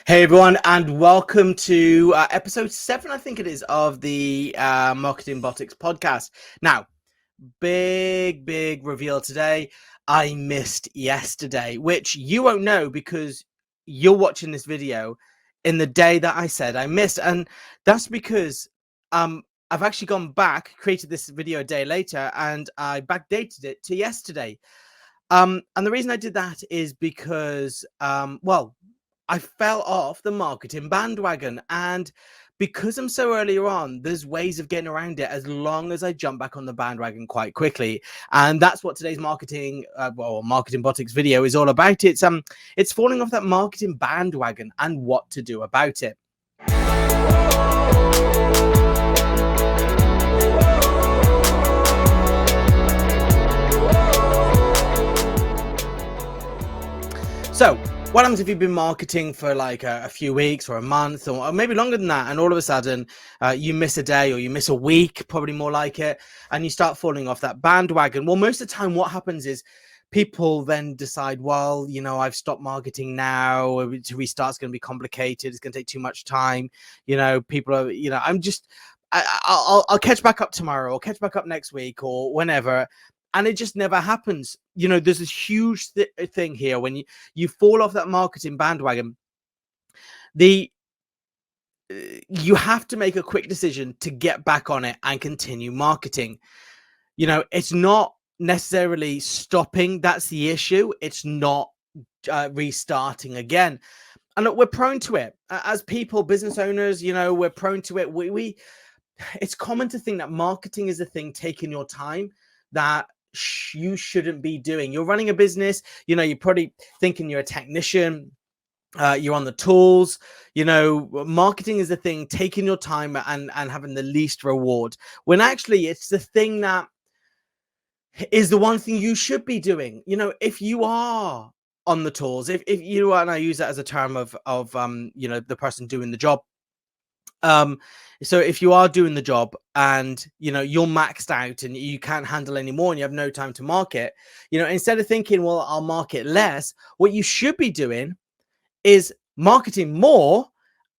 Hey everyone, and welcome to episode 7, I think it is, of the Marketing Botics podcast. Now, big reveal today. I missed yesterday, which you won't know because you're watching this video in the day that I said I missed, and that's because I've actually gone back, created this video a day later, and I backdated it to yesterday. And the reason I did that is because, I fell off the marketing bandwagon, and because I'm so earlier on, there's ways of getting around it as long as I jump back on the bandwagon quite quickly. And that's what today's marketing Botics video is all about. It's falling off that marketing bandwagon and what to do about it. So what happens if you've been marketing for like a few weeks or a month or maybe longer than that, and all of a sudden you miss a day or you miss a week, probably more like it, and you start falling off that bandwagon? Well, most of the time what happens is people then decide, well, I've stopped marketing now. To restart is going to be complicated. It's going to take too much time. People are, I'll catch back up tomorrow or catch back up next week or whenever. And it just never happens. There's this huge thing here. When you fall off that marketing bandwagon, you have to make a quick decision to get back on it and continue marketing. It's not necessarily stopping. That's the issue. It's not restarting again. And look, we're prone to it as people, business owners. We're prone to it. It's common to think that marketing is a thing taking your time that you shouldn't be doing. You're running a business, you're probably thinking you're a technician, you're on the tools. Marketing is the thing taking your time and having the least reward, when actually it's the thing that is the one thing you should be doing. If you are on the tools, if you are, and I use that as a term of the person doing the job. So if you are doing the job and you're maxed out and you can't handle any more and you have no time to market, instead of thinking, well, I'll market less, what you should be doing is marketing more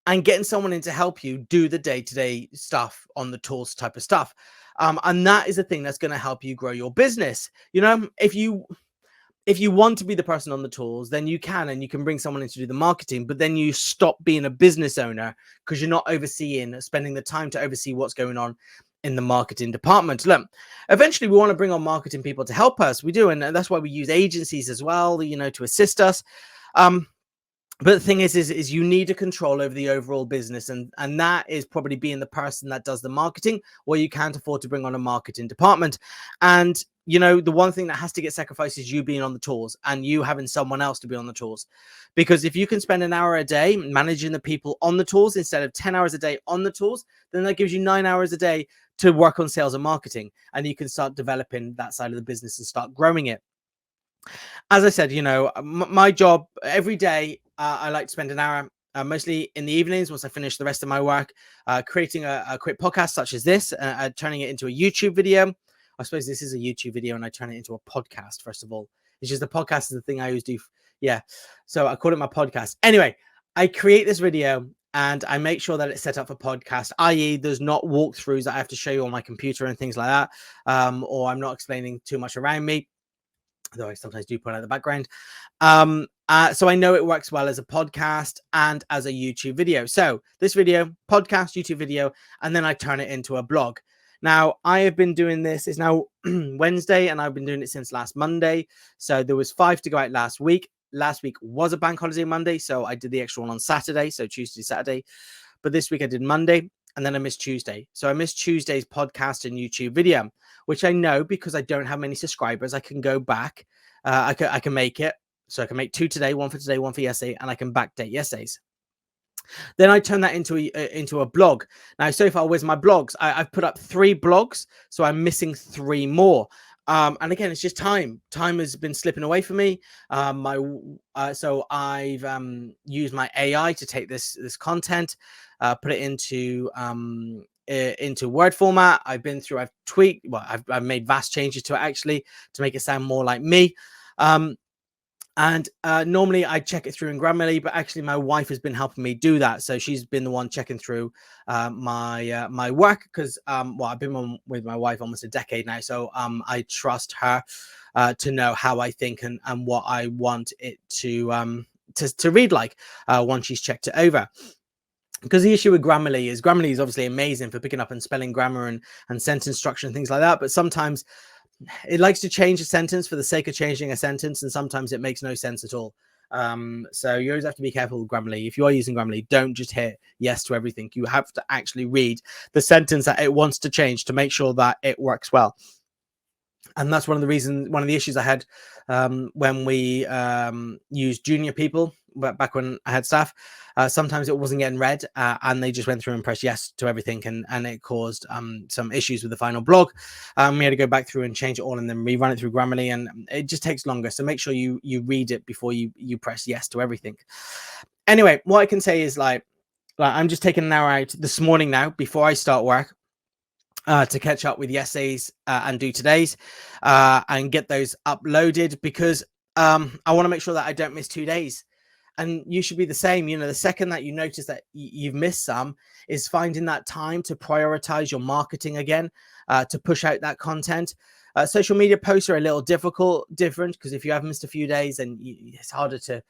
and getting someone in to help you do the day-to-day stuff on the tools type of stuff. And that is the thing that's going to help you grow your business. If you want to be the person on the tools, then you can, and you can bring someone in to do the marketing, but then you stop being a business owner because you're not spending the time to oversee what's going on in the marketing department. Look, eventually we want to bring on marketing people to help us. We do. And that's why we use agencies as well, to assist us. But the thing is you need a control over the overall business. And that is probably being the person that does the marketing, or you can't afford to bring on a marketing department. And the one thing that has to get sacrificed is you being on the tools and you having someone else to be on the tools. Because if you can spend an hour a day managing the people on the tools instead of 10 hours a day on the tools, then that gives you 9 hours a day to work on sales and marketing. And you can start developing that side of the business and start growing it. As I said, my job every day, I like to spend an hour, mostly in the evenings once I finish the rest of my work, creating a quick podcast such as this, turning it into a YouTube video. I suppose this is a YouTube video and I turn it into a podcast, first of all. It's just the podcast is the thing I always do. Yeah. So I call it my podcast. Anyway, I create this video and I make sure that it's set up for podcast, i.e. there's not walkthroughs that I have to show you on my computer and things like that. Or I'm not explaining too much around me, though I sometimes do put out the background. So I know it works well as a podcast and as a YouTube video. So this video, podcast, YouTube video, and then I turn it into a blog. Now, I have been doing this. It's now Wednesday, and I've been doing it since last Monday. So there was 5 to go out last week. Last week was a bank holiday Monday, so I did the extra one on Saturday, so Tuesday, Saturday. But this week I did Monday, and then I missed Tuesday. So I missed Tuesday's podcast and YouTube video, which I know because I don't have many subscribers. I can go back. I can make it. So I can make 2 today, 1 for today, 1 for yesterday, and I can backdate yesterday's. Then I turn that into a blog. Now, so far with my blogs, I've put up 3 blogs, so I'm missing 3 more. And again, it's just time. Time has been slipping away from me. So I've used my AI to take this content, put it into Word format. I've tweaked. Well, I've made vast changes to it actually to make it sound more like me. And normally I check it through in Grammarly, but actually my wife has been helping me do that. So she's been the one checking through my work, because well, I've been on with my wife almost a decade now. So I trust her to know how I think and what I want it to read like once she's checked it over. Because the issue with Grammarly is obviously amazing for picking up and spelling grammar and sentence structure and things like that. But sometimes it likes to change a sentence for the sake of changing a sentence, and sometimes it makes no sense at all. So you always have to be careful with Grammarly. If you are using Grammarly, don't just hit yes to everything. You have to actually read the sentence that it wants to change to make sure that it works well. And that's one of the issues I had when we used junior people, but back when I had staff. Sometimes it wasn't getting read, and they just went through and pressed yes to everything, and it caused some issues with the final blog. We had to go back through and change it all and then rerun it through Grammarly, and it just takes longer. So make sure you read it before you press yes to everything. Anyway, what I can say is like I'm just taking an hour out this morning now before I start work to catch up with the essays and do today's and get those uploaded, because I want to make sure that I don't miss 2 days. And you should be the same. You know, the second that you notice that you've missed some is finding that time to prioritize your marketing again, to push out that content. Social media posts are a little different, because if you have missed a few days, then it's harder to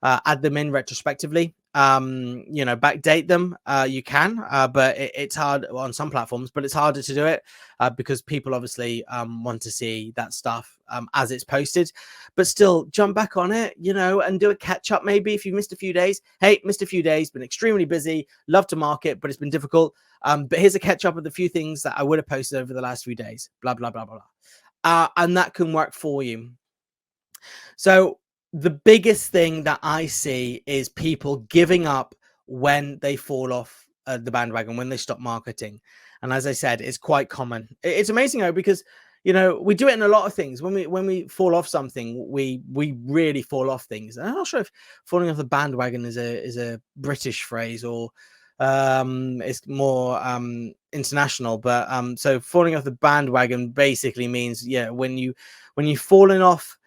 add them in retrospectively. You know, backdate them. You can, but it's hard on some platforms, but it's harder to do it because people obviously want to see that stuff as it's posted. But still, jump back on it, you know, and do a catch up. Maybe if you missed a few days, hey, missed a few days, been extremely busy, love to market, but it's been difficult. But here's a catch up of the few things that I would have posted over the last few days. Blah blah blah blah blah. And that can work for you. So the biggest thing that I see is people giving up when they fall off the bandwagon, when they stop marketing. And as I said, it's quite common. It's amazing though, because you know we do it in a lot of things. When we fall off something, we really fall off things. And I'm not sure if falling off the bandwagon is a British phrase, or it's more international. But so falling off the bandwagon basically means, yeah, when you've fallen off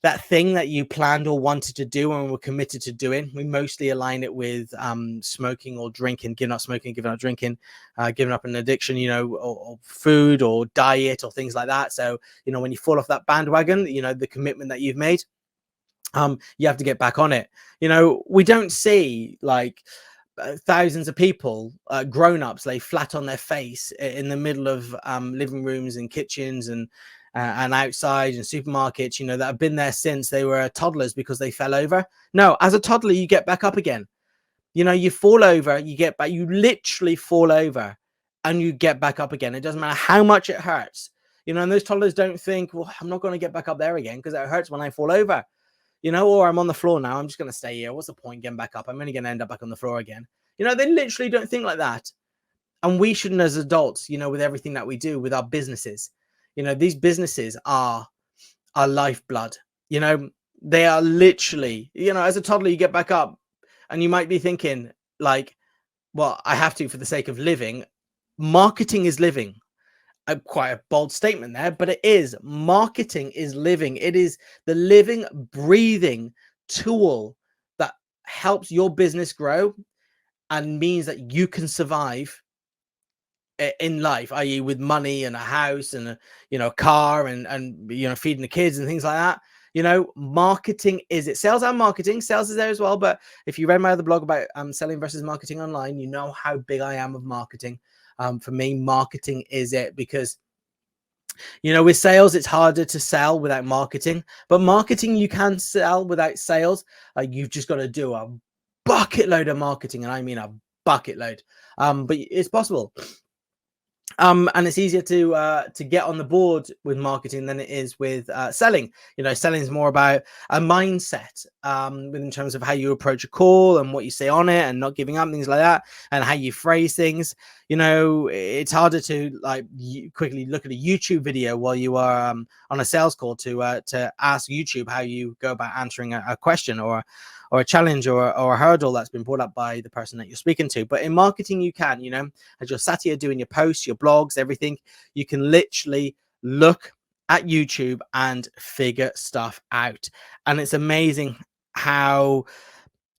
that thing that you planned or wanted to do and were committed to doing. We mostly align it with smoking or drinking, giving up smoking, giving up drinking, giving up an addiction, you know, or food or diet or things like that. So, you know, when you fall off that bandwagon, you know, the commitment that you've made, you have to get back on it. You know, we don't see like thousands of people, grown-ups, lay flat on their face in the middle of living rooms and kitchens and outside and supermarkets, you know, that have been there since they were toddlers because they fell over. No, as a toddler, you get back up again. You know, you fall over, you get back, you literally fall over and you get back up again. It doesn't matter how much it hurts. You know, and those toddlers don't think, well, I'm not going to get back up there again because it hurts when I fall over. You know, or I'm on the floor now, I'm just going to stay here. What's the point getting back up? I'm only going to end up back on the floor again. You know, they literally don't think like that. And we shouldn't as adults, you know, with everything that we do with our businesses. You know, these businesses are our lifeblood. You know, they are literally, you know, as a toddler, you get back up and you might be thinking like, well, I have to for the sake of living. Marketing is living. Quite a bold statement there, but it is. Marketing is living. It is the living, breathing tool that helps your business grow and means that you can survive in life, i.e. with money and a house and a car and you know, feeding the kids and things like that. You know, marketing is it. Sales and marketing. Sales is there as well. But if you read my other blog about selling versus marketing online, you know how big I am of marketing. For me, marketing is it, because you know, with sales, it's harder to sell without marketing, but marketing you can sell without sales. You've just got to do a bucket load of marketing, and I mean a bucket load. But it's possible. And it's easier to get on the board with marketing than it is with selling. You know, selling is more about a mindset in terms of how you approach a call and what you say on it and not giving up, things like that, and how you phrase things. You know, it's harder to like quickly look at a YouTube video while you are on a sales call to ask YouTube how you go about answering a question or a challenge or a hurdle that's been brought up by the person that you're speaking to. But in marketing, you can, you know, as you're sat here doing your posts, your blogs, everything, you can literally look at YouTube and figure stuff out. And it's amazing how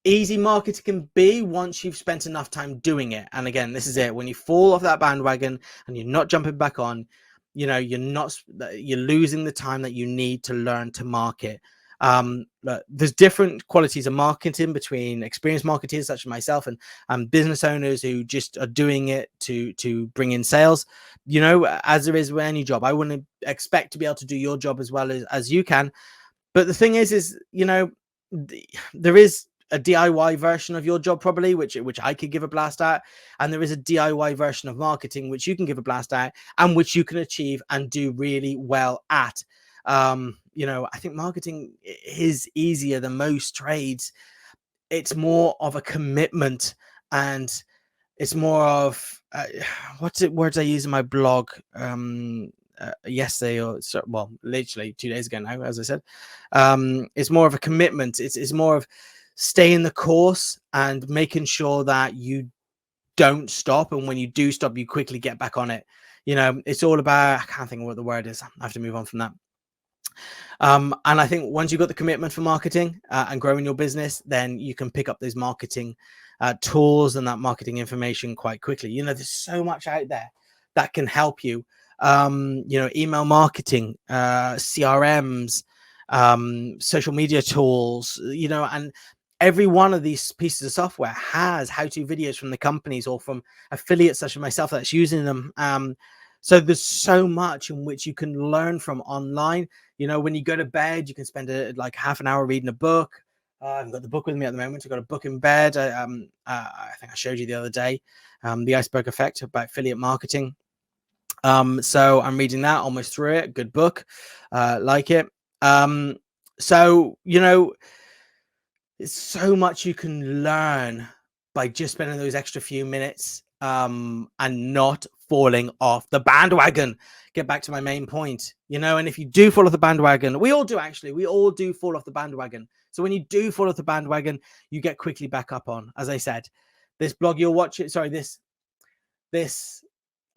easy marketing can be once you've spent enough time doing it. And again, this is it. When you fall off that bandwagon and you're not jumping back on, you're losing the time that you need to learn to market. Look, there's different qualities of marketing between experienced marketers such as myself and business owners who just are doing it to bring in sales. As there is with any job, I wouldn't expect to be able to do your job as well as you can. But the thing is there is a DIY version of your job probably, which I could give a blast at, and there is a DIY version of marketing which you can give a blast at and which you can achieve and do really well at. I think marketing is easier than most trades. It's more of a commitment, and it's more of words I use in my blog yesterday, literally 2 days ago now, as I said. It's more of a commitment. It's more of staying the course and making sure that you don't stop, and when you do stop, you quickly get back on it. It's all about, I can't think of what the word is. I have to move on from that. And I think once you've got the commitment for marketing and growing your business, then you can pick up those marketing tools and that marketing information quite quickly. There's so much out there that can help you. Email marketing, CRMs, social media tools, and every one of these pieces of software has how-to videos from the companies or from affiliates such as myself that's using them. So there's so much in which you can learn from online. When you go to bed, you can spend like half an hour reading a book. I've got the book with me at the moment. I've got a book in bed. I think I showed you the other day, The Iceberg Effect about affiliate marketing. So I'm reading that, almost through it. Good book. Like it. So, it's so much you can learn by just spending those extra few minutes and not falling off the bandwagon. Get back to my main point, and if you do fall off the bandwagon, we all do fall off the bandwagon. So when you do fall off the bandwagon, you get quickly back up on. As I said, this blog you're watching, this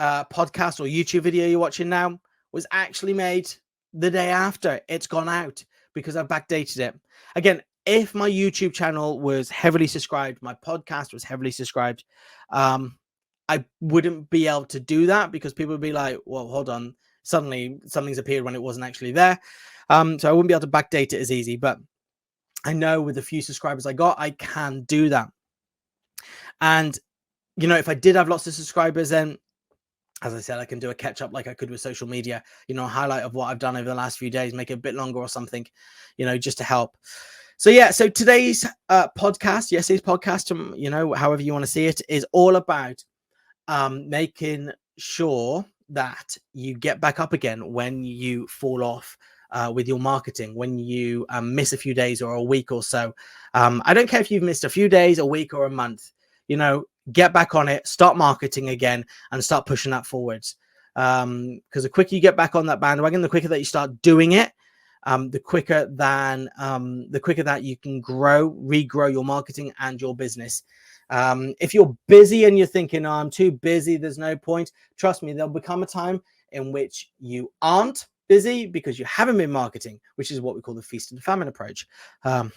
podcast or YouTube video you're watching now was actually made the day after it's gone out because I've backdated it. Again, if my YouTube channel was heavily subscribed, my podcast was heavily subscribed, I wouldn't be able to do that because people would be like, well, hold on, suddenly something's appeared when it wasn't actually there. So I wouldn't be able to backdate it as easy, but I know with the few subscribers I got, I can do that. And, if I did have lots of subscribers, then as I said, I can do a catch up like I could with social media, a highlight of what I've done over the last few days, make it a bit longer or something, just to help. So today's yesterday's podcast, however you want to see it, is all about making sure that you get back up again when you fall off with your marketing, when you miss a few days or a week or so. I don't care if you've missed a few days, a week or a month, get back on it, start marketing again and start pushing that forwards. Because the quicker you get back on that bandwagon, the quicker that you start doing it, the quicker that you can regrow your marketing and your business. If you're busy and you're thinking, I'm too busy, there's no point, trust me, there'll become a time in which you aren't busy because you haven't been marketing, which is what we call the feast and famine approach,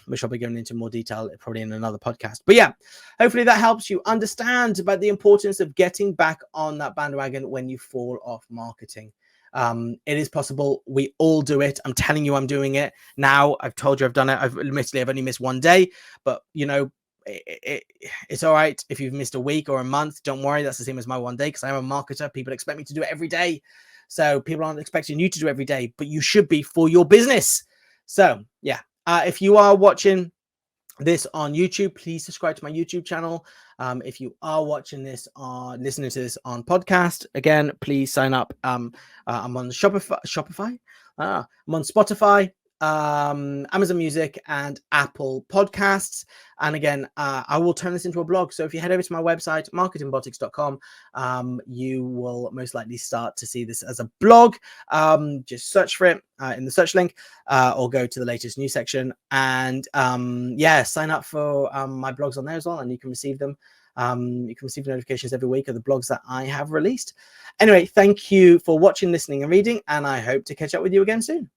which I'll be going into more detail probably in another podcast. But hopefully that helps you understand about the importance of getting back on that bandwagon when you fall off marketing. It is possible. We all do it. I'm telling you, I'm doing it now. I've told you I've done it. I've only missed one day, but it's all right if you've missed a week or a month. Don't worry, that's the same as my one day because I'm a marketer. People expect me to do it every day, so people aren't expecting you to do it every day, but you should be for your business. So if you are watching this on YouTube, please subscribe to my YouTube channel. If you are watching this on listening to this on podcast, again, please sign up. I'm on Shopify. I'm on Spotify, Amazon Music, and Apple Podcasts. And again, I will turn this into a blog. So if you head over to my website, marketingbotics.com, you will most likely start to see this as a blog. Just search for it in the search link, or go to the latest news section, and yeah, sign up for my blogs on there as well, and you can receive them. You can receive notifications every week of the blogs that I have released. Anyway, thank you for watching, listening, and reading, and I hope to catch up with you again soon.